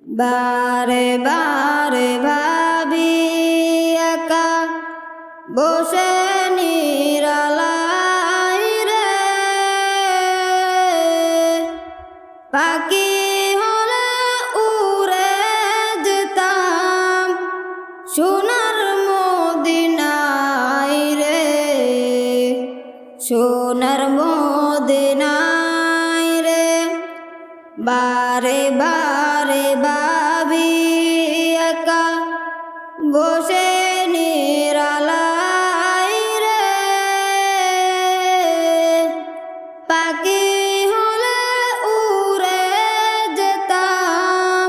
বারে বারে ভাবি একা বসে নিরালাই রে, পাখি হলে উড়ে যেতাম সোনার মদিনায় রে, সোনার মদিনায় রে। বারে বারে ভাবি একা বসে নিরালাই রে, পাখি হলে উড়ে যেতাম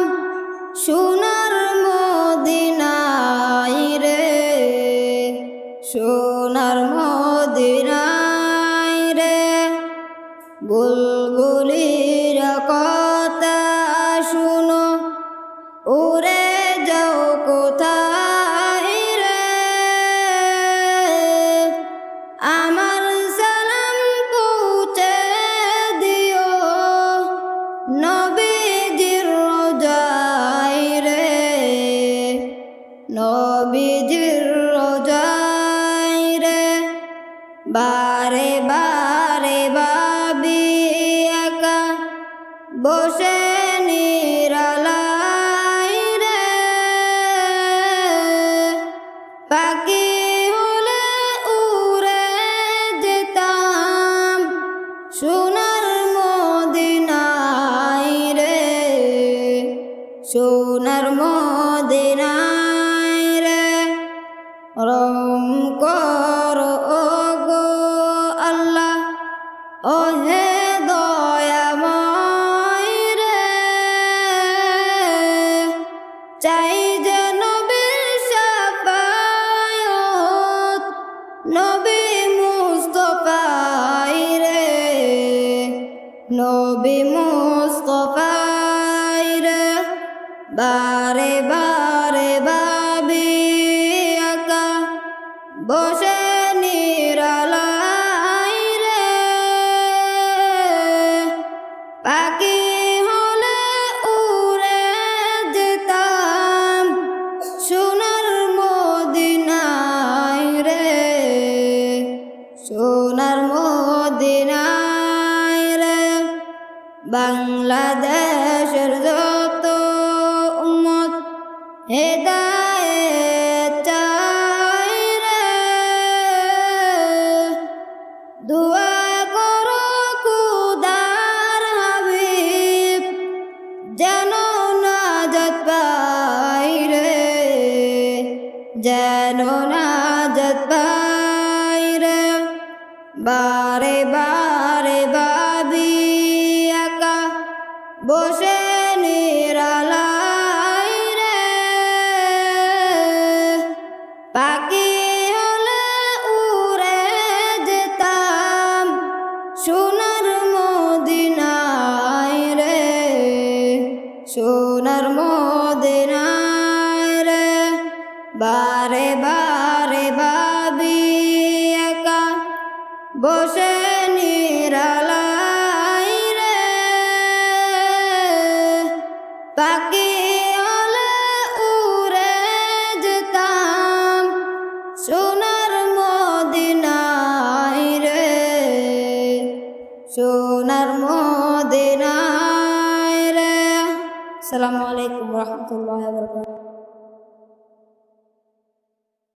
সোনার মদিনায় রে, সোনার মদিনায় রে। বুলবুলির কথা শুনো উড়ে যাও কোথায় রে, আমার সালাম পৌঁছে দিও নবীজির রোজায় রে, নবীজির রোজায় রে। বারে বারে ভাবি একা বসে নিরালাই রে, পাখি হলে উড়ে যেতাম সোনার মদিনায় রে, সোনার মদিনায় রে। রহম করো গো আল্লাহ ও হে দয়াময় রে, চাই যে নবীর শাফায়াত নবী মুস্তাফায় রে, নবী মুস্তাফায় রে। বারে বারে ভাবি একা বসে নিরালাই রে, পাখি হলে উড়ে যেতাম সোনার মদিনায় রে, সোনার মদিনায় রে। বাংলাদেশের যত উম্মত হেদায়েত চায় রে, দুআ করো খুদার হাবিব যেন নাজাত পায় রে, যেন নাজাত পায় রে। বারে বারে ভাবি একা বসে নিরালাই রে, পাখি হলে উড়ে যেতাম সোনার মদিনায় রে, সোনার মদিনায় রে। বারে বারে ভাবি একা বসে নিরালাই রে, পাখি হলে উড়ে যেতাম সোনার মদিনায় রে, সোনার মদিনায় রে। আসসালামু আলাইকুম ওয়া রাহমাতুল্লাহি ওয়া বারাকাতুহু।